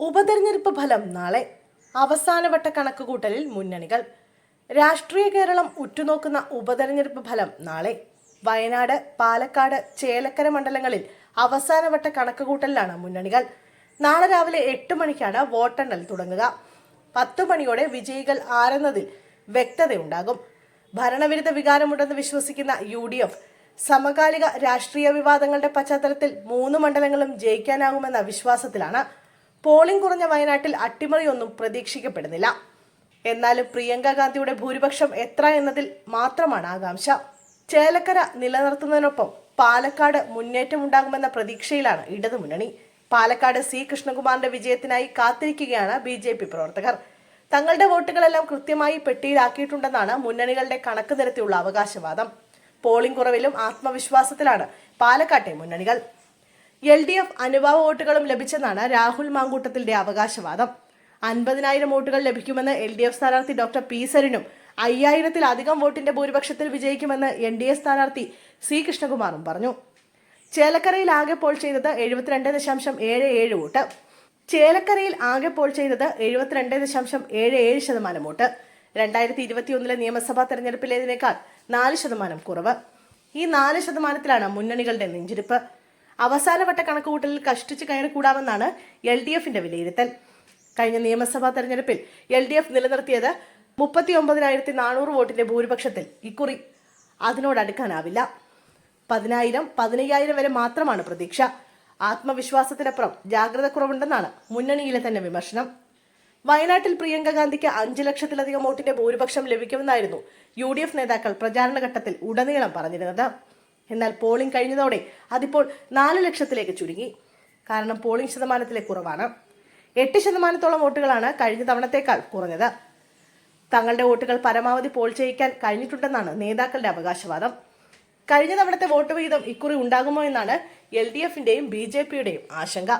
ഉപതെരഞ്ഞെടുപ്പ് ഫലം നാളെ. അവസാനവട്ട കണക്കുകൂട്ടലിൽ മുന്നണികൾ. രാഷ്ട്രീയ കേരളം ഉറ്റുനോക്കുന്ന ഉപതെരഞ്ഞെടുപ്പ് ഫലം നാളെ. വയനാട്, പാലക്കാട്, ചേലക്കര മണ്ഡലങ്ങളിൽ അവസാനവട്ട കണക്കുകൂട്ടലിലാണ് മുന്നണികൾ. നാളെ രാവിലെ 8 മണിക്കാണ് വോട്ടെണ്ണൽ തുടങ്ങുക. 10 മണിയോടെ വിജയികൾ ആരെന്നതിൽ വ്യക്തതയുണ്ടാകും. ഭരണവിരുദ്ധ വികാരമുണ്ടെന്ന് വിശ്വസിക്കുന്ന UDF സമകാലിക രാഷ്ട്രീയ വിവാദങ്ങളുടെ പശ്ചാത്തലത്തിൽ 3 മണ്ഡലങ്ങളും ജയിക്കാനാകുമെന്ന വിശ്വാസത്തിലാണ്. പോളിംഗ് കുറഞ്ഞ വയനാട്ടിൽ അട്ടിമറിയൊന്നും പ്രതീക്ഷിക്കപ്പെടുന്നില്ല. എന്നാലും പ്രിയങ്ക ഗാന്ധിയുടെ ഭൂരിപക്ഷം എത്ര എന്നതിൽ മാത്രമാണ് ആകാംക്ഷ. ചേലക്കര നിലനിർത്തുന്നതിനൊപ്പം പാലക്കാട് മുന്നേറ്റമുണ്ടാകുമെന്ന പ്രതീക്ഷയിലാണ് ഇടതുമുന്നണി. പാലക്കാട് C കൃഷ്ണകുമാറിന്റെ വിജയത്തിനായി കാത്തിരിക്കുകയാണ് BJP പ്രവർത്തകർ. തങ്ങളുടെ വോട്ടുകളെല്ലാം കൃത്യമായി പെട്ടിയിലാക്കിയിട്ടുണ്ടെന്നാണ് മുന്നണികളുടെ കണക്ക് നിരത്തിയുള്ള അവകാശവാദം. പോളിംഗ് കുറവിലും ആത്മവിശ്വാസത്തിലാണ് പാലക്കാട്ടെ മുന്നണികൾ. LDF അനുഭാവ വോട്ടുകളും ലഭിച്ചെന്നാണ് രാഹുൽ മാങ്കൂട്ടത്തിന്റെ അവകാശവാദം. 50,000 വോട്ടുകൾ ലഭിക്കുമെന്ന് LDF സ്ഥാനാർത്ഥി ഡോക്ടർ P സരിനും 5,000-ത്തിലധികം വോട്ടിന്റെ ഭൂരിപക്ഷത്തിൽ വിജയിക്കുമെന്ന് NDA സ്ഥാനാർത്ഥി C കൃഷ്ണകുമാറും പറഞ്ഞു. ചേലക്കരയിൽ ആകെ പോൾ ചെയ്തത് 72.77 വോട്ട്. ചേലക്കരയിൽ ആകെ പോൾ ചെയ്തത് 72.77% വോട്ട്. 2021 നിയമസഭാ തെരഞ്ഞെടുപ്പിലേതിനേക്കാൾ 4% കുറവ്. ഈ 4%-ത്തിലാണ് മുന്നണികളുടെ നെഞ്ചിരിപ്പ്. അവസാനവട്ട കണക്കുകൂട്ടലിൽ കഷ്ടിച്ച് കയറിക്കൂടാമെന്നാണ് LDFന്റെ വിലയിരുത്തൽ. കഴിഞ്ഞ നിയമസഭാ തെരഞ്ഞെടുപ്പിൽ LDF നിലനിർത്തിയത് 39,400 വോട്ടിന്റെ ഭൂരിപക്ഷത്തിൽ ഇക്കുറി അതിനോടടുക്കാനാവില്ല. 10,000, 15,000 വരെ മാത്രമാണ് പ്രതീക്ഷ. ആത്മവിശ്വാസത്തിനപ്പുറം ജാഗ്രത കുറവുണ്ടെന്നാണ് മുന്നണിയിലെ തന്നെ വിമർശനം. വയനാട്ടിൽ പ്രിയങ്ക ഗാന്ധിക്ക് 5 ലക്ഷത്തിലധികം വോട്ടിന്റെ ഭൂരിപക്ഷം ലഭിക്കുമെന്നായിരുന്നു UDF നേതാക്കൾ പ്രചാരണ ഘട്ടത്തിൽ ഉടനീളം പറഞ്ഞിരുന്നത്. എന്നാൽ പോളിംഗ് കഴിഞ്ഞതോടെ അതിപ്പോൾ 4 ലക്ഷത്തിലേക്ക് ചുരുങ്ങി. കാരണം പോളിംഗ് ശതമാനത്തിലെ കുറവാണ്. 8% വോട്ടുകളാണ് കഴിഞ്ഞ തവണത്തേക്കാൾ കുറഞ്ഞത്. തങ്ങളുടെ വോട്ടുകൾ പരമാവധി പോൾ ചെയ്യിക്കാൻ കഴിഞ്ഞിട്ടുണ്ടെന്നാണ് നേതാക്കളുടെ അവകാശവാദം. കഴിഞ്ഞ തവണത്തെ വോട്ട് വിഹിതം ഇക്കുറി ഉണ്ടാകുമോ എന്നാണ് LDFന്റെയും BJPയുടെയും ആശങ്ക.